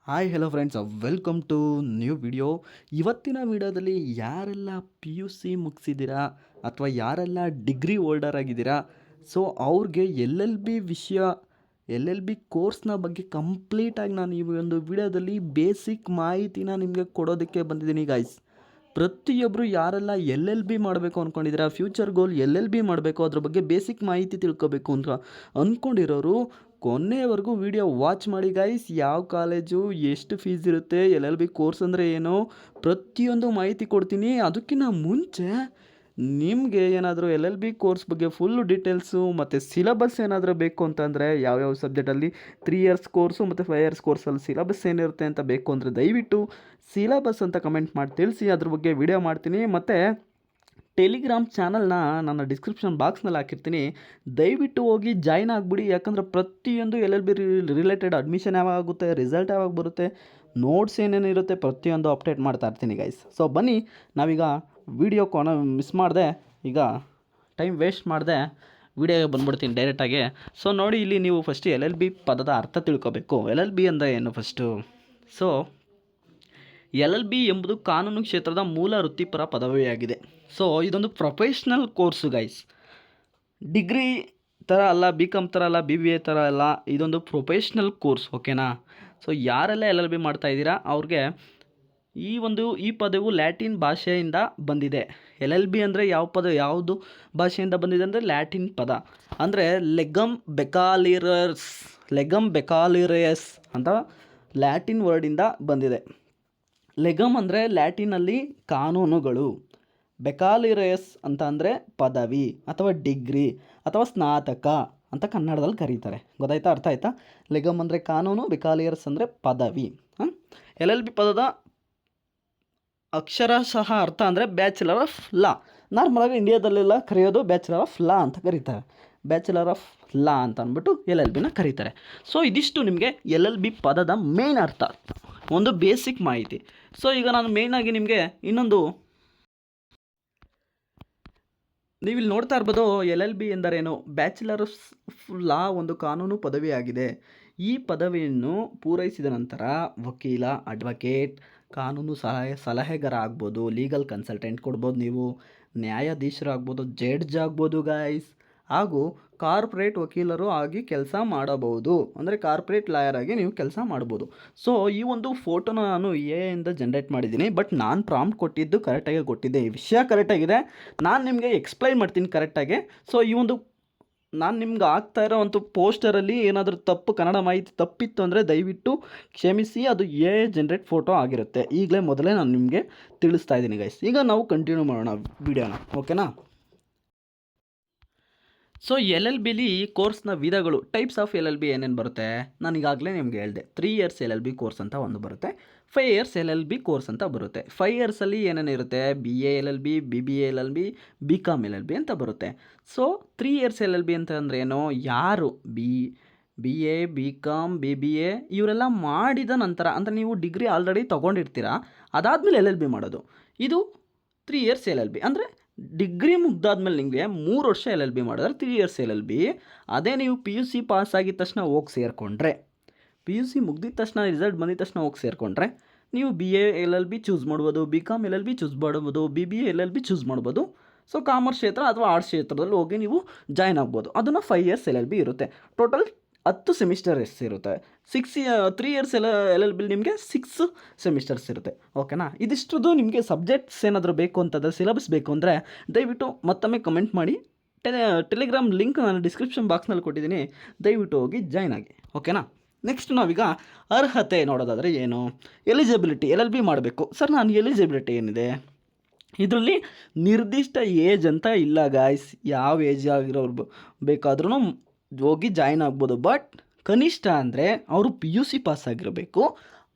Hi hello friends, welcome to new video. ಇವತ್ತಿನ ವಿಡಿಯೋದಲ್ಲಿ ಯಾರೆಲ್ಲ ಪಿ ಯು ಸಿ ಮುಗಿಸಿದ್ದೀರಾ ಅಥವಾ ಯಾರೆಲ್ಲ ಡಿಗ್ರಿ ಹೋಲ್ಡರ್ ಆಗಿದ್ದೀರಾ, ಸೊ ಅವ್ರಿಗೆ ಎಲ್ ಎಲ್ ಬಿ ಕೋರ್ಸ್ನ ಬಗ್ಗೆ ಕಂಪ್ಲೀಟಾಗಿ ನಾನು ಈ ಒಂದು ವಿಡಿಯೋದಲ್ಲಿ ಬೇಸಿಕ್ ಮಾಹಿತಿನ ನಿಮಗೆ ಕೊಡೋದಕ್ಕೆ ಬಂದಿದ್ದೀನಿ ಗೈಸ್. ಪ್ರತಿಯೊಬ್ಬರು ಯಾರೆಲ್ಲ ಎಲ್ ಎಲ್ ಬಿ ಮಾಡಬೇಕು ಅಂದ್ಕೊಂಡಿದ್ದೀರಾ, future goal L L B ಮಾಡಬೇಕು, ಅದ್ರ ಬಗ್ಗೆ ಬೇಸಿಕ್ ಮಾಹಿತಿ ತಿಳ್ಕೊಬೇಕು ಅಂತ ಅಂದ್ಕೊಂಡಿರೋರು ಕೊನೆಯವರೆಗೂ ವಿಡಿಯೋ ವಾಚ್ ಮಾಡಿ ಗೈಸ್. ಯಾವ ಕಾಲೇಜು, ಎಷ್ಟು ಫೀಸ್ ಇರುತ್ತೆ, ಎಲ್ ಎಲ್ ಬಿ ಕೋರ್ಸ್ ಅಂದರೆ ಏನು, ಪ್ರತಿಯೊಂದು ಮಾಹಿತಿ ಕೊಡ್ತೀನಿ. ಅದಕ್ಕಿಂತ ಮುಂಚೆ ನಿಮಗೆ ಏನಾದರೂ ಎಲ್ ಎಲ್ ಬಿ ಕೋರ್ಸ್ ಬಗ್ಗೆ ಫುಲ್ಲು ಡೀಟೇಲ್ಸು ಮತ್ತು ಸಿಲಬಸ್ ಏನಾದರೂ ಬೇಕು ಅಂತಂದರೆ ಯಾವ್ಯಾವ ಸಬ್ಜೆಕ್ಟಲ್ಲಿ 3 ಇಯರ್ಸ್ ಕೋರ್ಸು ಮತ್ತು 5 ಇಯರ್ಸ್ ಕೋರ್ಸಲ್ಲಿ ಸಿಲಬಸ್ ಏನಿರುತ್ತೆ ಅಂತ ಬೇಕು ಅಂದರೆ ದಯವಿಟ್ಟು ಸಿಲಬಸ್ ಅಂತ ಕಮೆಂಟ್ ಮಾಡಿ ತಿಳಿಸಿ. ಅದ್ರ ಬಗ್ಗೆ ವಿಡಿಯೋ ಮಾಡ್ತೀನಿ. ಮತ್ತು ಟೆಲಿಗ್ರಾಮ್ ಚಾನಲ್ನ ನನ್ನ ಡಿಸ್ಕ್ರಿಪ್ಷನ್ ಬಾಕ್ಸ್ನಲ್ಲಿ ಹಾಕಿರ್ತೀನಿ, ದಯವಿಟ್ಟು ಹೋಗಿ ಜಾಯ್ನ್ ಆಗಿಬಿಡಿ. ಯಾಕಂದರೆ ಪ್ರತಿಯೊಂದು L L B related admission ಯಾವಾಗ ಆಗುತ್ತೆ, ರಿಸಲ್ಟ್ ಯಾವಾಗ ಬರುತ್ತೆ, ನೋಟ್ಸ್ ಏನೇನು ಇರುತ್ತೆ, ಪ್ರತಿಯೊಂದು ಅಪ್ಡೇಟ್ ಮಾಡ್ತಾ ಇರ್ತೀನಿ ಗೈಸ್. ಸೊ ಬನ್ನಿ, ನಾವೀಗ ವಿಡಿಯೋ ಮಿಸ್ ಮಾಡಿದೆ, ಈಗ ಟೈಮ್ ವೇಸ್ಟ್ ಮಾಡಿದೆ, ವಿಡಿಯೋಗೆ ಬಂದ್ಬಿಡ್ತೀನಿ ಡೈರೆಕ್ಟಾಗಿ. ಸೊ ನೋಡಿ, ಇಲ್ಲಿ ನೀವು ಫಸ್ಟ್ ಎಲ್ ಎಲ್ ಬಿ ಪದದ ಅರ್ಥ ತಿಳ್ಕೊಬೇಕು. ಎಲ್ ಎಲ್ ಬಿ ಅಂದರೆ ಏನು first? So L L B ಎಂಬುದು ಕಾನೂನು ಕ್ಷೇತ್ರದ ಮೂಲ ವೃತ್ತಿಪರ ಪದವಿಯಾಗಿದೆ. ಸೊ ಇದೊಂದು ಪ್ರೊಫೆಷ್ನಲ್ ಕೋರ್ಸು ಗೈಸ್. ಡಿಗ್ರಿ ಥರ ಅಲ್ಲ, ಬಿ ಕಾಮ್ ಥರ ಅಲ್ಲ, ಬಿ ಬಿ ಎ ಥರ ಅಲ್ಲ, ಇದೊಂದು ಪ್ರೊಫೆಷ್ನಲ್ ಕೋರ್ಸ್, ಓಕೆನಾ? ಸೊ ಯಾರೆಲ್ಲ ಎಲ್ ಎಲ್ ಬಿ ಮಾಡ್ತಾಯಿದ್ದೀರಾ ಅವ್ರಿಗೆ ಈ ಪದವು ಲ್ಯಾಟಿನ್ ಭಾಷೆಯಿಂದ ಬಂದಿದೆ. ಎಲ್ ಎಲ್ ಬಿ ಅಂದರೆ ಯಾವುದು ಭಾಷೆಯಿಂದ ಬಂದಿದೆ ಅಂದರೆ ಲ್ಯಾಟಿನ್ ಪದ. ಅಂದರೆ ಲೆಗಮ್ ಬೆಕಾಲಿರಸ್ ಅಂತ ಲ್ಯಾಟಿನ್ ವರ್ಡಿಂದ ಬಂದಿದೆ. ಲೆಗಮ್ ಅಂದರೆ ಲ್ಯಾಟಿನಲ್ಲಿ ಕಾನೂನುಗಳು, ಬೆಕಾಲಿರಸ್ ಅಂತ ಅಂದರೆ ಪದವಿ ಅಥವಾ ಡಿಗ್ರಿ ಅಥವಾ ಸ್ನಾತಕ ಅಂತ ಕನ್ನಡದಲ್ಲಿ ಕರೀತಾರೆ. ಗೊತ್ತಾಯ್ತಾ? ಅರ್ಥ ಆಯ್ತಾ? ಲೆಗಮ್ ಅಂದರೆ ಕಾನೂನು, ಬೆಕಾಲಿಯರ್ಸ್ ಅಂದರೆ ಪದವಿ. ಎಲ್ ಎಲ್ ಬಿ ಪದದ ಅಕ್ಷರಶಃ ಅರ್ಥ ಅಂದರೆ ಬ್ಯಾಚುಲರ್ ಆಫ್ ಲಾ. ನಾರ್ಮಲಾಗಿ ಇಂಡಿಯಾದಲ್ಲೆಲ್ಲ ಕರೆಯೋದು ಬ್ಯಾಚುಲರ್ ಆಫ್ ಲಾ ಅಂತ ಕರೀತಾರೆ. ಬ್ಯಾಚುಲರ್ ಆಫ್ ಲಾ ಅಂತ ಅಂದ್ಬಿಟ್ಟು ಎಲ್ ಎಲ್ ಬಿನ ಕರೀತಾರೆ. ಸೊ ಇದಿಷ್ಟು ನಿಮಗೆ ಎಲ್ ಎಲ್ ಬಿ ಪದದ ಮೇನ್ ಅರ್ಥ, ಒಂದು ಬೇಸಿಕ್ ಮಾಹಿತಿ. ಸೊ ಈಗ ನಾನು ಮೇಯ್ನಾಗಿ ನಿಮಗೆ ಇನ್ನೊಂದು, ನೀವಿಲ್ಲಿ ನೋಡ್ತಾ ಇರ್ಬೋದು, ಎಲ್ ಎಲ್ ಬಿ ಎಂದರೇನು? ಬ್ಯಾಚುಲರ್ ಆಫ್ ಲಾ ಒಂದು ಕಾನೂನು ಪದವಿಯಾಗಿದೆ. ಈ ಪದವಿಯನ್ನು ಪೂರೈಸಿದ ನಂತರ ವಕೀಲ, ಅಡ್ವೊಕೇಟ್, ಕಾನೂನು ಸಲಹೆಗಾರ ಆಗ್ಬೋದು, ಲೀಗಲ್ ಕನ್ಸಲ್ಟೆಂಟ್ ಕೊಡ್ಬೋದು, ನೀವು ನ್ಯಾಯಾಧೀಶರಾಗ್ಬೋದು, ಜಡ್ಜ್ ಆಗ್ಬೋದು ಗೈಸ್, ಹಾಗೂ ಕಾರ್ಪೊರೇಟ್ ವಕೀಲರು ಆಗಿ ಕೆಲಸ ಮಾಡಬಹುದು. ಅಂದರೆ ಕಾರ್ಪೊರೇಟ್ ಲಾಯರ್ ಆಗಿ ನೀವು ಕೆಲಸ ಮಾಡ್ಬೋದು. ಸೊ ಈ ಒಂದು ಫೋಟೋನ ನಾನು ಇಂದ ಜನ್ರೇಟ್ ಮಾಡಿದ್ದೀನಿ, ಬಟ್ ನಾನು ಪ್ರಾಂಪ್ಟ್ ಕೊಟ್ಟಿದ್ದು ಕರೆಕ್ಟಾಗಿ ಕೊಟ್ಟಿದ್ದೆ. ಈ ವಿಷಯ ಕರೆಕ್ಟಾಗಿದೆ, ನಾನು ನಿಮಗೆ ಎಕ್ಸ್ಪ್ಲೈನ್ ಮಾಡ್ತೀನಿ ಕರೆಕ್ಟಾಗಿ. ಸೊ ಈ ಒಂದು ನಾನು ನಿಮ್ಗೆ ಆಗ್ತಾ ಇರೋ ಒಂದು ಪೋಸ್ಟರಲ್ಲಿ ಏನಾದರೂ ಕನ್ನಡ ಮಾಹಿತಿ ತಪ್ಪಿತ್ತು ಅಂದರೆ ದಯವಿಟ್ಟು ಕ್ಷಮಿಸಿ. ಅದು ಜನ್ರೇಟ್ ಫೋಟೋ ಆಗಿರುತ್ತೆ. ಮೊದಲೇ ನಾನು ನಿಮಗೆ ತಿಳಿಸ್ತಾ ಇದ್ದೀನಿ ಗೈಸ್. ಈಗ ನಾವು ಕಂಟಿನ್ಯೂ ಮಾಡೋಣ ವಿಡಿಯೋನ, ಓಕೆನಾ? ಸೊ ಎಲ್ ಎಲ್ ಬಿಲಿ ಕೋರ್ಸ್ನ ವಿಧಗಳು, types of L L B ಏನೇನು ಬರುತ್ತೆ ನಾನು ಈಗಾಗಲೇ ನಿಮಗೆ ಹೇಳಿದೆ. 3 years L L B course ಅಂತ ಒಂದು ಬರುತ್ತೆ, 5 years L L B course ಅಂತ ಬರುತ್ತೆ. 5 ಇಯರ್ಸಲ್ಲಿ ಏನೇನು ಇರುತ್ತೆ? B A L L B, B B A L L B, B com L L B ಅಂತ ಬರುತ್ತೆ. So 3 years L L B ಅಂತ ಅಂದರೆ ಏನು? ಯಾರು B A, B com, B B A ಇವರೆಲ್ಲ ಮಾಡಿದ ನಂತರ, ಅಂದರೆ ನೀವು ಡಿಗ್ರಿ ಆಲ್ರೆಡಿ ತೊಗೊಂಡಿರ್ತೀರಾ, ಅದಾದಮೇಲೆ ಎಲ್ ಎಲ್ ಬಿ ಮಾಡೋದು. ಇದು 3 ಇಯರ್ಸ್ ಎಲ್ ಎಲ್ ಬಿ. ಅಂದರೆ ಡಿಗ್ರಿ ಮುಗ್ದಾದ್ಮೇಲೆ ನಿಮಗೆ 3 ವರ್ಷ ಎಲ್ ಎಲ್ ಬಿ ಮಾಡಿದ್ರೆ 3 ಇಯರ್ಸ್ ಎಲ್ ಎಲ್ ಬಿ. ಅದೇ ನೀವು ಪಿ ಯು ಸಿ ಪಾಸ್ ಆಗಿದ ತಕ್ಷಣ ಹೋಗಿ ಸೇರಿಕೊಂಡ್ರೆ, ಪಿ ಯು ಸಿ ಮುಗ್ದಿದ ತಕ್ಷಣ, ರಿಸಲ್ಟ್ ಬಂದಿದ ತಕ್ಷಣ ಹೋಗಿ ಸೇರಿಕೊಂಡ್ರೆ, ನೀವು B A L L B choose ಮಾಡ್ಬೋದು, B com L L B choose ಮಾಡ್ಬೋದು, B B A L L B choose ಮಾಡ್ಬೋದು. ಸೊ ಕಾಮರ್ಸ್ ಕ್ಷೇತ್ರ ಅಥವಾ ಆರ್ಟ್ಸ್ ಕ್ಷೇತ್ರದಲ್ಲಿ ಹೋಗಿ ನೀವು ಜಾಯ್ನ್ ಆಗ್ಬೋದು. ಅದನ್ನು 5 ಇಯರ್ಸ್ ಎಲ್ ಎಲ್ ಬಿ ಇರುತ್ತೆ. ಟೋಟಲ್ 10 ಸೆಮಿಸ್ಟರ್ಸ್ ಇರುತ್ತೆ. 3 ಇಯರ್ಸ್ ಎಲ್ ಎಲ್ ಬಿ ನಿಮಗೆ 6 ಸೆಮಿಸ್ಟರ್ಸ್ ಇರುತ್ತೆ, ಓಕೆನಾ? ಇದಿಷ್ಟದು ನಿಮಗೆ ಸಬ್ಜೆಕ್ಟ್ಸ್ ಏನಾದರೂ ಬೇಕು ಅಂತಂದರೆ, ಸಿಲೆಬಸ್ ಬೇಕು ಅಂದರೆ ದಯವಿಟ್ಟು ಮತ್ತೊಮ್ಮೆ ಕಮೆಂಟ್ ಮಾಡಿ. ಟೆಲಿಗ್ರಾಮ್ ಲಿಂಕ್ ನಾನು ಡಿಸ್ಕ್ರಿಪ್ಷನ್ ಬಾಕ್ಸ್ನಲ್ಲಿ ಕೊಟ್ಟಿದ್ದೀನಿ, ದಯವಿಟ್ಟು ಹೋಗಿ ಜಾಯ್ನ್ ಆಗಿ, ಓಕೆನಾ? ನೆಕ್ಸ್ಟ್ ನಾವೀಗ ಅರ್ಹತೆ ನೋಡೋದಾದರೆ ಏನು? ಎಲಿಜಿಬಿಲಿಟಿ. ಎಲ್ ಎಲ್ ಬಿ ಮಾಡಬೇಕು ಸರ್, ನಾನು ಎಲಿಜಿಬಿಲಿಟಿ ಏನಿದೆ? ಇದರಲ್ಲಿ ನಿರ್ದಿಷ್ಟ ಏಜ್ ಅಂತ ಇಲ್ಲ ಗಾಯ್ಸ್. ಯಾವ ಏಜ್ ಆಗಿರೋರು ಬೇಕಾದ್ರೂ ಹೋಗಿ ಜಾಯ್ನ್ ಆಗ್ಬೋದು. ಬಟ್ ಕನಿಷ್ಠ ಅಂದರೆ ಅವರು ಪಿ ಯು ಸಿ ಪಾಸ್ ಆಗಿರಬೇಕು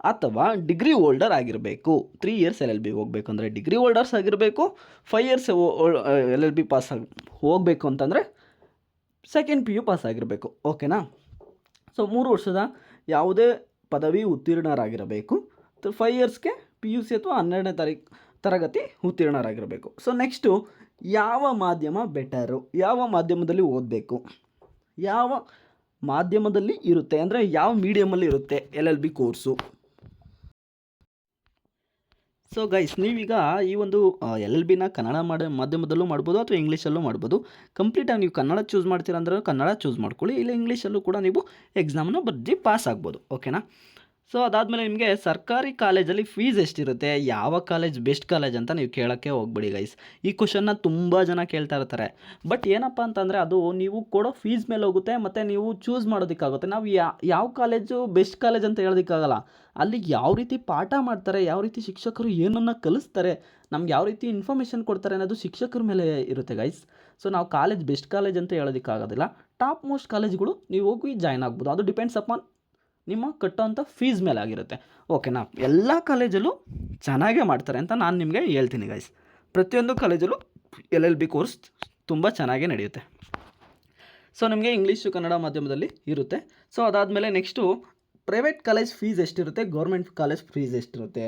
ಅಥವಾ ಡಿಗ್ರಿ ಹೋಲ್ಡರ್ ಆಗಿರಬೇಕು. 3 ಇಯರ್ಸ್ ಎಲ್ ಎಲ್ ಬಿ ಹೋಗಬೇಕು ಅಂದರೆ ಡಿಗ್ರಿ ಹೋಲ್ಡರ್ಸ್ ಆಗಿರಬೇಕು. 5 years L L B pass ಹೋಗಬೇಕು ಅಂತಂದರೆ ಸೆಕೆಂಡ್ ಪಿ ಯು ಪಾಸ್ ಆಗಿರಬೇಕು, ಓಕೆನಾ? ಸೊ 3 ವರ್ಷದ ಯಾವುದೇ ಪದವಿ ಉತ್ತೀರ್ಣರಾಗಿರಬೇಕು. 5 ಇಯರ್ಸ್ಗೆ ಪಿ ಯು ಸಿ ಅಥವಾ 12ನೇ ತರಗತಿ ಉತ್ತೀರ್ಣರಾಗಿರಬೇಕು. ಸೊ ನೆಕ್ಸ್ಟು, ಯಾವ ಮಾಧ್ಯಮ ಬೆಟರು? ಯಾವ ಮಾಧ್ಯಮದಲ್ಲಿ ಓದಬೇಕು? ಯಾವ ಮಾಧ್ಯಮದಲ್ಲಿ ಇರುತ್ತೆ ಅಂದರೆ ಯಾವ ಮೀಡಿಯಮಲ್ಲಿ ಇರುತ್ತೆ L L B course? So guys ನೀವೀಗ ಈ ಒಂದು ಎಲ್ ಎಲ್ ಬಿನ ಕನ್ನಡ ಮಾಧ್ಯಮದಲ್ಲೂ ಮಾಡ್ಬೋದು ಅಥವಾ ಇಂಗ್ಲೀಷಲ್ಲೂ ಮಾಡ್ಬೋದು. ಕಂಪ್ಲೀಟಾಗಿ ನೀವು ಕನ್ನಡ ಚೂಸ್ ಮಾಡ್ತೀರಾ ಅಂದ್ರೆ ಕನ್ನಡ ಚೂಸ್ ಮಾಡ್ಕೊಳ್ಳಿ, ಇಲ್ಲ ಇಂಗ್ಲೀಷಲ್ಲೂ ಕೂಡ ನೀವು ಎಕ್ಸಾಮನ್ನು ಬರೆದು ಪಾಸ್ ಆಗ್ಬೋದು. ಓಕೆನಾ. ಸೊ ಅದಾದಮೇಲೆ ನಿಮಗೆ ಸರ್ಕಾರಿ ಕಾಲೇಜಲ್ಲಿ ಫೀಸ್ ಎಷ್ಟಿರುತ್ತೆ, ಯಾವ ಕಾಲೇಜ್ ಬೆಸ್ಟ್ ಕಾಲೇಜ್ ಅಂತ ನೀವು ಕೇಳೋಕ್ಕೆ ಹೋಗ್ಬೇಡಿ ಗೈಸ್. ಈ ಕ್ವಶನ್ನ ತುಂಬ ಜನ ಕೇಳ್ತಾ ಇರ್ತಾರೆ. ಬಟ್ ಏನಪ್ಪ ಅಂತಂದರೆ ಅದು ನೀವು ಕೊಡೋ ಫೀಸ್ ಮೇಲೆ ಹೋಗುತ್ತೆ, ಮತ್ತು ನೀವು ಚೂಸ್ ಮಾಡೋದಕ್ಕಾಗುತ್ತೆ. ನಾವು ಯಾವ ಕಾಲೇಜು ಬೆಸ್ಟ್ ಕಾಲೇಜ್ ಅಂತ ಹೇಳೋದಕ್ಕಾಗಲ್ಲ. ಅಲ್ಲಿ ಯಾವ ರೀತಿ ಪಾಠ ಮಾಡ್ತಾರೆ, ಯಾವ ರೀತಿ ಶಿಕ್ಷಕರು ಏನನ್ನು ಕಲಿಸ್ತಾರೆ, ನಮ್ಗೆ ಯಾವ ರೀತಿ ಇನ್ಫಾರ್ಮೇಷನ್ ಕೊಡ್ತಾರೆ ಅನ್ನೋದು ಶಿಕ್ಷಕರ ಮೇಲೆ ಇರುತ್ತೆ ಗೈಸ್. ಸೊ ನಾವು ಕಾಲೇಜ್ ಬೆಸ್ಟ್ ಕಾಲೇಜ್ ಅಂತ ಹೇಳೋದಕ್ಕಾಗೋದಿಲ್ಲ. ಟಾಪ್ ಮೋಸ್ಟ್ ಕಾಲೇಜ್ಗಳು ನೀವು ಹೋಗಿ ಜಾಯ್ನ್ ಆಗ್ಬೋದು. ಅದು ಡಿಪೆಂಡ್ಸ್ ಅಪಾನ್ ನಿಮ್ಮ ಕಟ್ಟೋಂಥ ಫೀಸ್ ಮೇಲೆ ಆಗಿರುತ್ತೆ. ಓಕೆನಾ. ಎಲ್ಲ ಕಾಲೇಜಲ್ಲೂ ಚೆನ್ನಾಗೇ ಮಾಡ್ತಾರೆ ಅಂತ ನಾನು ನಿಮಗೆ ಹೇಳ್ತೀನಿ ಗೈಸ್. ಪ್ರತಿಯೊಂದು ಕಾಲೇಜಲ್ಲೂ LLB ಕೋರ್ಸ್ ತುಂಬ ಚೆನ್ನಾಗೇ ನಡೆಯುತ್ತೆ. ಸೊ ನಿಮಗೆ ಇಂಗ್ಲೀಷು ಕನ್ನಡ ಮಾಧ್ಯಮದಲ್ಲಿ ಇರುತ್ತೆ. ಸೊ ಅದಾದಮೇಲೆ ನೆಕ್ಸ್ಟು ಪ್ರೈವೇಟ್ ಕಾಲೇಜ್ ಫೀಸ್ ಎಷ್ಟಿರುತ್ತೆ, ಗೌರ್ಮೆಂಟ್ ಕಾಲೇಜ್ ಫೀಸ್ ಎಷ್ಟಿರುತ್ತೆ.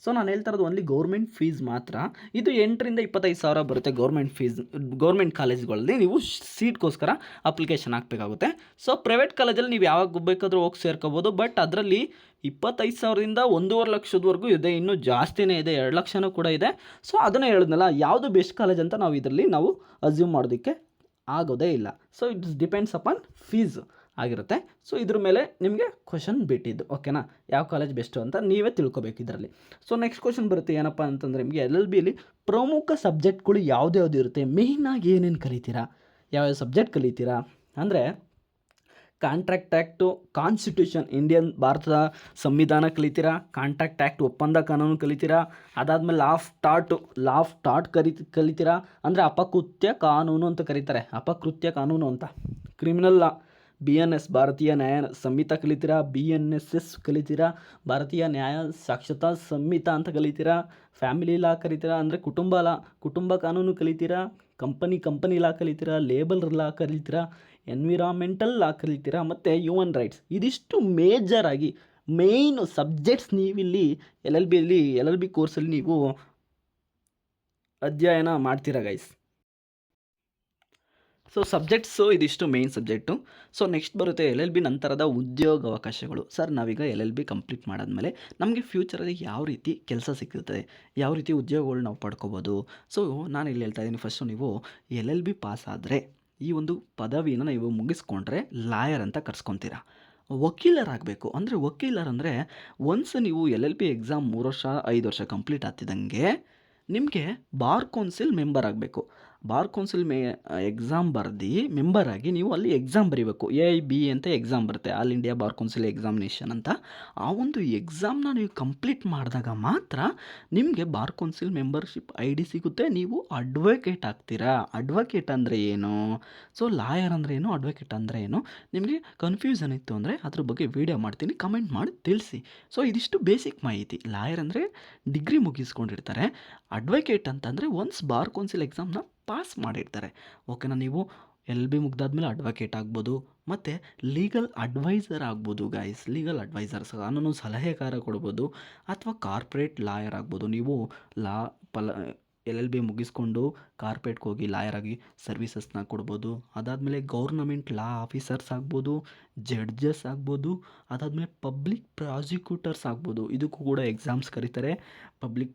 ಸೊ ನಾನು ಹೇಳ್ತಾ ಇರೋದು ಓನ್ಲಿ ಗೌರ್ಮೆಂಟ್ ಫೀಸ್ ಮಾತ್ರ. ಇದು 8,000 ರಿಂದ 25,000 ಬರುತ್ತೆ ಗೌರ್ಮೆಂಟ್ ಫೀಸ್. ಗೌರ್ಮೆಂಟ್ ಕಾಲೇಜ್ಗಳಲ್ಲಿ ನೀವು ಸೀಟ್ಗೋಸ್ಕರ ಅಪ್ಲಿಕೇಶನ್ ಹಾಕಬೇಕಾಗುತ್ತೆ. ಸೊ ಪ್ರೈವೇಟ್ ಕಾಲೇಜಲ್ಲಿ ನೀವು ಯಾವಾಗ ಬೇಕಾದರೂ ಹೋಗಿ ಸೇರ್ಕೋಬೋದು. ಬಟ್ ಅದರಲ್ಲಿ 25,000ರಿಂದ 1.5 ಲಕ್ಷದವರೆಗೂ ಇದೆ, ಇನ್ನೂ ಜಾಸ್ತಿನೇ ಇದೆ, 2 ಲಕ್ಷನೂ ಕೂಡ ಇದೆ. ಸೊ ಅದನ್ನೇ ಹೇಳಿದ್ನಲ್ಲ, ಯಾವುದು ಬೆಸ್ಟ್ ಕಾಲೇಜ್ ಅಂತ ನಾವು ಇದರಲ್ಲಿ ಅಸ್ಯೂಮ್ ಮಾಡೋದಕ್ಕೆ ಆಗೋದೇ ಇಲ್ಲ. So it's depends upon fees ಆಗಿರುತ್ತೆ. ಸೊ ಇದ್ರ ಮೇಲೆ ನಿಮಗೆ ಕ್ವಶನ್ ಬಿಟ್ಟಿದ್ದು. ಓಕೆನಾ. ಯಾವ ಕಾಲೇಜ್ ಬೆಸ್ಟು ಅಂತ ನೀವೇ ತಿಳ್ಕೊಬೇಕು ಇದರಲ್ಲಿ. ಸೊ ನೆಕ್ಸ್ಟ್ ಕ್ವಶನ್ ಬರುತ್ತೆ ಏನಪ್ಪ ಅಂತಂದರೆ, ನಿಮಗೆ LLBಯಲ್ಲಿ ಪ್ರಮುಖ ಸಬ್ಜೆಕ್ಟ್ಗಳು ಯಾವ್ದು ಇರುತ್ತೆ, ಮೇಯ್ನಾಗಿ ಏನೇನು ಕಲಿತೀರಾ, ಯಾವ್ಯಾವ ಸಬ್ಜೆಕ್ಟ್ ಕಲಿತೀರಾ ಅಂದರೆ ಕಾಂಟ್ರಾಕ್ಟ್ ಆ್ಯಕ್ಟು, ಕಾನ್ಸ್ಟಿಟ್ಯೂಷನ್, ಭಾರತದ ಸಂವಿಧಾನ ಕಲಿತೀರಾ, ಕಾಂಟ್ರಾಕ್ಟ್ ಆ್ಯಕ್ಟ್ ಒಪ್ಪಂದ ಕಾನೂನು ಕಲಿತೀರಾ, ಅದಾದಮೇಲೆ ಲಾ ಆಫ್ ಟಾಟ್ ಕಲಿತೀರಾ. ಅಂದರೆ ಅಪಕೃತ್ಯ ಕಾನೂನು ಅಂತ ಕರೀತಾರೆ, ಅಪಕೃತ್ಯ ಕಾನೂನು ಅಂತ. ಕ್ರಿಮಿನಲ್ ಲಾ, BNS ಭಾರತೀಯ ನ್ಯಾಯ ಸಂಹಿತ ಕಲಿತೀರಾ, BNSS ಕಲಿತೀರಾ, ಭಾರತೀಯ ನ್ಯಾಯ ಸಾಕ್ಷರತಾ ಸಂಹಿತ ಅಂತ ಕಲಿತೀರಾ, ಫ್ಯಾಮಿಲಿ ಲಾ ಕಲಿತೀರಾ ಅಂದರೆ ಕುಟುಂಬ ಕಾನೂನು ಕಲಿತೀರಾ, ಕಂಪನಿ ಲಾ ಕಲಿತೀರಾ, ಲೇಬರ್ ಲಾ ಕಲಿತೀರಾ, ಎನ್ವಿರಾನ್ಮೆಂಟಲ್ ಲಾ ಕಲಿತೀರಾ, ಮತ್ತು ಹ್ಯೂಮನ್ ರೈಟ್ಸ್. ಇದಿಷ್ಟು ಮೇಜರಾಗಿ ಮೇಯ್ನು ಸಬ್ಜೆಕ್ಟ್ಸ್ ನೀವಿಲ್ಲಿ LLB ಕೋರ್ಸಲ್ಲಿ ನೀವು ಅಧ್ಯಯನ ಮಾಡ್ತೀರಾ ಗೈಸ್. ಸೊ ಸಬ್ಜೆಕ್ಟ್ಸು ಇದಿಷ್ಟು ಮೇಯ್ನ್ ಸಬ್ಜೆಕ್ಟು. ಸೊ ನೆಕ್ಸ್ಟ್ ಬರುತ್ತೆ LLB ನಂತರದ ಉದ್ಯೋಗಾವಕಾಶಗಳು. ಸರ್ ನಾವೀಗ LLB ಕಂಪ್ಲೀಟ್ ಮಾಡಾದಮೇಲೆ ನಮಗೆ ಫ್ಯೂಚರಲ್ಲಿ ಯಾವ ರೀತಿ ಕೆಲಸ ಸಿಗುತ್ತೆ, ಯಾವ ರೀತಿ ಉದ್ಯೋಗಗಳು ನಾವು ಪಡ್ಕೋಬೋದು. ಸೊ ನಾನು ಇಲ್ಲಿ ಹೇಳ್ತಾ ಇದ್ದೀನಿ, ಫಸ್ಟು ನೀವು LLB ಪಾಸ್ ಆದರೆ ಈ ಒಂದು ಪದವಿನ ನೀವು ಮುಗಿಸ್ಕೊಂಡ್ರೆ ಲಾಯರ್ ಅಂತ ಕರ್ಸ್ಕೊತೀರಾ. ವಕೀಲರಾಗಬೇಕು ಅಂದರೆ ವಕೀಲರಂದರೆ ಒನ್ಸ್ ನೀವು LLB ಎಕ್ಸಾಮ್ 3 ವರ್ಷ 5 ವರ್ಷ ಕಂಪ್ಲೀಟ್ ಆಗ್ತಿದ್ದಂಗೆ ನಿಮಗೆ ಬಾರ್ ಕೌನ್ಸಿಲ್ ಮೆಂಬರ್ ಆಗಬೇಕು. ಬಾರ್ ಕೌನ್ಸಿಲ್ ಎಕ್ಸಾಮ್ ಬರೆದು ಮೆಂಬರ್ ಆಗಿ ನೀವು ಅಲ್ಲಿ ಎಕ್ಸಾಮ್ ಬರೀಬೇಕು. AIB ಅಂತ ಎಕ್ಸಾಮ್ ಬರುತ್ತೆ, all India bar council examination ಅಂತ. ಆ ಒಂದು ಎಕ್ಸಾಮ್ನ ನೀವು ಕಂಪ್ಲೀಟ್ ಮಾಡಿದಾಗ ಮಾತ್ರ ನಿಮಗೆ ಬಾರ್ ಕೌನ್ಸಿಲ್ ಮೆಂಬರ್ಶಿಪ್ ID ಸಿಗುತ್ತೆ, ನೀವು ಅಡ್ವೊಕೇಟ್ ಆಗ್ತೀರಾ. ಅಡ್ವೊಕೇಟ್ ಅಂದರೆ ಏನು, ಸೊ ಲಾಯರ್ ಅಂದರೆ ಏನು, ಅಡ್ವೊಕೇಟ್ ಅಂದರೆ ಏನು, ನಿಮಗೆ ಕನ್ಫ್ಯೂಷನ್ ಇತ್ತು ಅಂದರೆ ಅದ್ರ ಬಗ್ಗೆ ವೀಡಿಯೋ ಮಾಡ್ತೀನಿ, ಕಮೆಂಟ್ ಮಾಡಿ ತಿಳಿಸಿ. ಸೊ ಇದಿಷ್ಟು ಬೇಸಿಕ್ ಮಾಹಿತಿ. ಲಾಯರ್ ಅಂದರೆ ಡಿಗ್ರಿ ಮುಗಿಸ್ಕೊಂಡಿರ್ತಾರೆ, ಅಡ್ವೊಕೇಟ್ ಅಂತಂದರೆ ಒನ್ಸ್ ಬಾರ್ ಕೌನ್ಸಿಲ್ ಎಕ್ಸಾಮ್ನ ಪಾಸ್ ಮಾಡಿರ್ತಾರೆ. ಓಕೆನಾ. ನೀವು LLB ಮುಗ್ದಾದ್ಮೇಲೆ ಅಡ್ವೊಕೇಟ್ ಆಗ್ಬೋದು, ಮತ್ತು ಲೀಗಲ್ ಅಡ್ವೈಸರ್ ಆಗ್ಬೋದು ಗೈಸ್. ಲೀಗಲ್ ಅಡ್ವೈಸರ್ಸ್ ಕಾನೂನು ಸಲಹೆಗಾರ ಕೊಡ್ಬೋದು, ಅಥವಾ ಕಾರ್ಪೊರೇಟ್ ಲಾಯರ್ ಆಗ್ಬೋದು. ನೀವು LLB ಮುಗಿಸ್ಕೊಂಡು ಕಾರ್ಪೊರೇಟ್ಗೆ ಹೋಗಿ ಲಾಯರ್ ಆಗಿ ಸರ್ವಿಸಸ್ನ ಕೊಡ್ಬೋದು. ಅದಾದಮೇಲೆ ಗೌರ್ನಮೆಂಟ್ ಲಾ ಆಫೀಸರ್ಸ್ ಆಗ್ಬೋದು, ಜಡ್ಜಸ್ ಆಗ್ಬೋದು, ಅದಾದಮೇಲೆ ಪಬ್ಲಿಕ್ ಪ್ರಾಸಿಕ್ಯೂಟರ್ಸ್ ಆಗ್ಬೋದು. ಇದಕ್ಕೂ ಕೂಡ ಎಕ್ಸಾಮ್ಸ್ ಕರೀತಾರೆ, ಪಬ್ಲಿಕ್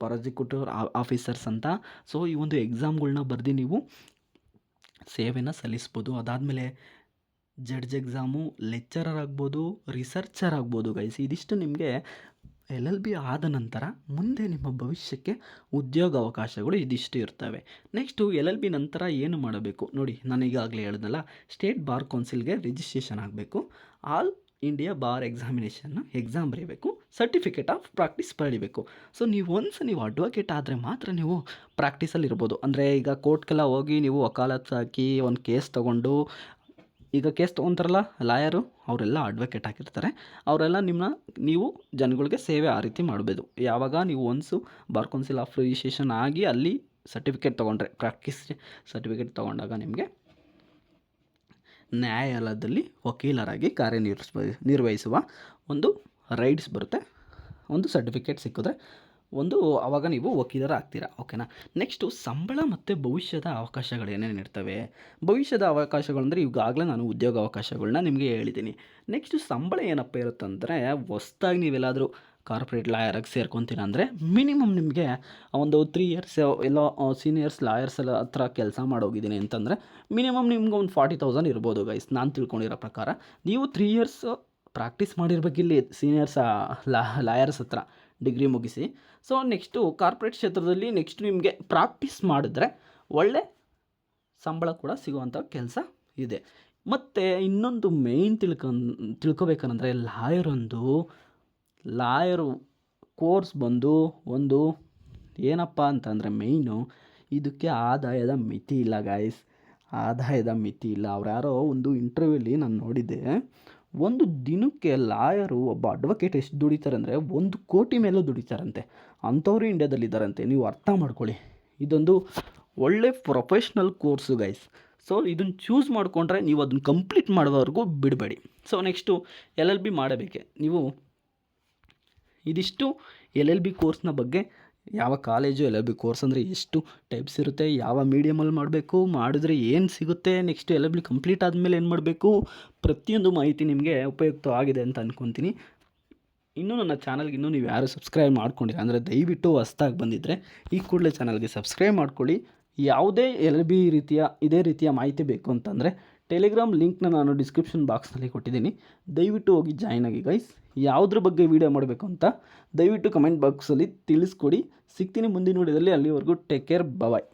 ಪ್ರಾಸಿಕ್ಯೂಟರ್ ಆಫೀಸರ್ಸ್ ಅಂತ. ಸೊ ಈ ಒಂದು ಎಕ್ಸಾಮ್ಗಳ್ನ ಬರೆದು ನೀವು ಸೇವೆನ ಸಲ್ಲಿಸ್ಬೋದು. ಅದಾದಮೇಲೆ ಜಡ್ಜ್ ಎಕ್ಸಾಮು, ಲೆಕ್ಚರರ್ ಆಗ್ಬೋದು, ರಿಸರ್ಚರ್ ಆಗ್ಬೋದು ಗೈಸ್. ಇದಿಷ್ಟು ನಿಮಗೆ LLB ಆದ ನಂತರ ಮುಂದೆ ನಿಮ್ಮ ಭವಿಷ್ಯಕ್ಕೆ ಉದ್ಯೋಗಾವಕಾಶಗಳು ಇದಿಷ್ಟು ಇರ್ತವೆ. ನೆಕ್ಸ್ಟು LLB ನಂತರ ಏನು ಮಾಡಬೇಕು ನೋಡಿ, ನಾನು ಈಗಾಗಲೇ ಹೇಳಿದ್ನಲ್ಲ, ಸ್ಟೇಟ್ ಬಾರ್ ಕೌನ್ಸಿಲ್ಗೆ ರಿಜಿಸ್ಟ್ರೇಷನ್ ಆಗಬೇಕು, ಆಲ್ ಇಂಡಿಯಾ ಬಾರ್ ಎಕ್ಸಾಮ್ ಬರೀಬೇಕು, ಸರ್ಟಿಫಿಕೇಟ್ ಆಫ್ ಪ್ರಾಕ್ಟೀಸ್ ಪಡಿಬೇಕು. ಸೊ ನೀವು ಅಡ್ವೊಕೇಟ್ ಆದರೆ ಮಾತ್ರ ನೀವು ಪ್ರಾಕ್ಟೀಸಲ್ಲಿ ಇರ್ಬೋದು. ಅಂದರೆ ಈಗ ಕೋರ್ಟ್ಗೆಲ್ಲ ಹೋಗಿ ನೀವು ವಕಾಲತ್ತು ಹಾಕಿ ಒಂದು ಕೇಸ್ ತೊಗೊಂಡು, ಈಗ ಕೇಸ್ ತೊಗೊತಾರಲ್ಲ ಲಾಯರು, ಅವರೆಲ್ಲ ಅಡ್ವೊಕೇಟ್ ಆಗಿರ್ತಾರೆ. ಅವರೆಲ್ಲ ನೀವು ಜನಗಳಿಗೆ ಸೇವೆ ಆ ರೀತಿ ಮಾಡಬೇಕು. ಯಾವಾಗ ನೀವು once bar council of registration ಆಗಿ ಅಲ್ಲಿ ಸರ್ಟಿಫಿಕೇಟ್ ತೊಗೊಂಡ್ರೆ, ಪ್ರಾಕ್ಟೀಸ್ ಸರ್ಟಿಫಿಕೇಟ್ ತೊಗೊಂಡಾಗ ನಿಮಗೆ ನ್ಯಾಯಾಲಯದಲ್ಲಿ ವಕೀಲರಾಗಿ ನಿರ್ವಹಿಸುವ ಒಂದು ರೈಟ್ಸ್ ಬರುತ್ತೆ, ಒಂದು ಸರ್ಟಿಫಿಕೇಟ್ ಸಿಕ್ಕಿದ್ರೆ ಆವಾಗ ನೀವು ವಕೀಲರ ಆಗ್ತೀರಾ. ಓಕೆನಾ. ನೆಕ್ಸ್ಟು ಸಂಬಳ ಮತ್ತು ಭವಿಷ್ಯದ ಅವಕಾಶಗಳು ಏನೇನು ಇರ್ತವೆ. ಭವಿಷ್ಯದ ಅವಕಾಶಗಳು ಅಂದರೆ ಈಗಾಗಲೇ ನಾನು ಉದ್ಯೋಗ ಅವಕಾಶಗಳನ್ನ ನಿಮಗೆ ಹೇಳಿದ್ದೀನಿ. ನೆಕ್ಸ್ಟು ಸಂಬಳ ಏನಪ್ಪ ಇರುತ್ತಂದರೆ, ಹೊಸ್ದಾಗಿ ನೀವೆಲ್ಲಾದರೂ ಕಾರ್ಪೊರೇಟ್ ಲಾಯರಾಗಿ ಸೇರ್ಕೊತೀರ ಅಂದರೆ ಮಿನಿಮಮ್ ನಿಮಗೆ ಒಂದು 3 ಇಯರ್ಸ್ ಎಲ್ಲೋ ಸೀನಿಯರ್ಸ್ ಲಾಯರ್ಸ್ ಎಲ್ಲ ಹತ್ರ ಕೆಲಸ ಮಾಡೋಗಿದ್ದೀನಿ ಅಂತಂದರೆ ಮಿನಿಮಮ್ ನಿಮ್ಗೆ ಒಂದು 40,000 ಇರ್ಬೋದು ಗೈಸ್, ನಾನು ತಿಳ್ಕೊಂಡಿರೋ ಪ್ರಕಾರ. ನೀವು 3 ಇಯರ್ಸ್ ಪ್ರಾಕ್ಟೀಸ್ ಮಾಡಿರ್ಬೇಕಿಲ್ಲಿ ಸೀನಿಯರ್ಸ್ ಲಾಯರ್ಸ್ ಹತ್ರ ಡಿಗ್ರಿ ಮುಗಿಸಿ. ಸೊ ನೆಕ್ಸ್ಟು ಕಾರ್ಪೊರೇಟ್ ಕ್ಷೇತ್ರದಲ್ಲಿ ನೆಕ್ಸ್ಟ್ ನಿಮಗೆ ಪ್ರಾಕ್ಟೀಸ್ ಮಾಡಿದ್ರೆ ಒಳ್ಳೆ ಸಂಬಳ ಕೂಡ ಸಿಗುವಂಥ ಕೆಲಸ ಇದೆ. ಮತ್ತು ಇನ್ನೊಂದು ಮೇಯ್ನ್ ತಿಳ್ಕೊಬೇಕಂದ್ರೆ ಲಾಯರು ಕೋರ್ಸ್ ಬಂದು ಒಂದು ಏನಪ್ಪ ಅಂತಂದರೆ ಮೇಯ್ನು ಇದಕ್ಕೆ ಆದಾಯದ ಮಿತಿ ಇಲ್ಲ ಗಾಯ್ಸ್, ಆದಾಯದ ಮಿತಿ ಇಲ್ಲ. ಅವ್ರು ಯಾರೋ ಒಂದು ಇಂಟರ್ವ್ಯೂಲಿ ನಾನು ನೋಡಿದ್ದೆ, ಒಂದು ದಿನಕ್ಕೆ ಲಾಯರು ಒಬ್ಬ ಅಡ್ವೊಕೇಟ್ ಎಷ್ಟು ದುಡಿತಾರೆ ಅಂದರೆ 1 ಕೋಟಿ ಮೇಲೂ ದುಡಿತಾರಂತೆ. ಅಂಥವ್ರು ಇಂಡ್ಯಾದಲ್ಲಿದ್ದಾರಂತೆ. ನೀವು ಅರ್ಥ ಮಾಡ್ಕೊಳ್ಳಿ, ಇದೊಂದು ಒಳ್ಳೆ ಪ್ರೊಫೆಷ್ನಲ್ ಕೋರ್ಸು ಗೈಸ್. ಸೊ ಇದನ್ನು ಚೂಸ್ ಮಾಡಿಕೊಂಡ್ರೆ ನೀವು ಅದನ್ನು ಕಂಪ್ಲೀಟ್ ಮಾಡೋವರೆಗೂ ಬಿಡಬೇಡಿ. ಸೊ ನೆಕ್ಸ್ಟು LLB ಮಾಡಬೇಕೆ ನೀವು. ಇದಿಷ್ಟು LLB ಕೋರ್ಸ್ನ ಬಗ್ಗೆ. ಯಾವ ಕಾಲೇಜು LLB ಕೋರ್ಸ್ ಅಂದರೆ ಎಷ್ಟು ಟೈಪ್ಸ್ ಇರುತ್ತೆ, ಯಾವ ಮೀಡಿಯಮಲ್ಲಿ ಮಾಡಬೇಕು, ಮಾಡಿದ್ರೆ ಏನು ಸಿಗುತ್ತೆ, ನೆಕ್ಸ್ಟ್ LLB ಕಂಪ್ಲೀಟ್ ಆದಮೇಲೆ ಏನು ಮಾಡಬೇಕು, ಪ್ರತಿಯೊಂದು ಮಾಹಿತಿ ನಿಮಗೆ ಉಪಯುಕ್ತವಾಗಿದೆ ಅಂತ ಅಂದ್ಕೊತೀನಿ. ಇನ್ನೂ ನನ್ನ ಚಾನಲ್ಗೆ ಇನ್ನೂ ನೀವು ಯಾರು ಸಬ್ಸ್ಕ್ರೈಬ್ ಮಾಡ್ಕೊಂಡಿಲ್ಲ ಅಂದರೆ ದಯವಿಟ್ಟು ಹೊಸ್ದಾಗಿ ಬಂದಿದ್ದರೆ ಈ ಕೂಡಲೇ ಚಾನಲ್ಗೆ ಸಬ್ಸ್ಕ್ರೈಬ್ ಮಾಡ್ಕೊಳ್ಳಿ. ಯಾವುದೇ LLB ಇದೇ ರೀತಿಯ ಮಾಹಿತಿ ಬೇಕು ಅಂತಂದರೆ ಟೆಲಿಗ್ರಾಮ್ ಲಿಂಕ್ನ ನಾನು ಡಿಸ್ಕ್ರಿಪ್ಷನ್ ಬಾಕ್ಸ್ನಲ್ಲಿ ಕೊಟ್ಟಿದ್ದೀನಿ, ದಯವಿಟ್ಟು ಹೋಗಿ ಜಾಯ್ನ್ ಆಗಿ ಗೈಸ್. ಯಾವುದ್ರ ಬಗ್ಗೆ ವೀಡಿಯೋ ಮಾಡಬೇಕು ಅಂತ ದಯವಿಟ್ಟು ಕಮೆಂಟ್ ಬಾಕ್ಸಲ್ಲಿ ತಿಳಿಸ್ಕೊಡಿ. ಸಿಗ್ತೀನಿ ಮುಂದಿನ ವೀಡಿಯೋದಲ್ಲಿ. ಅಲ್ಲಿವರೆಗೂ ಟೇಕ್ ಕೇರ್, ಬಾಯ್.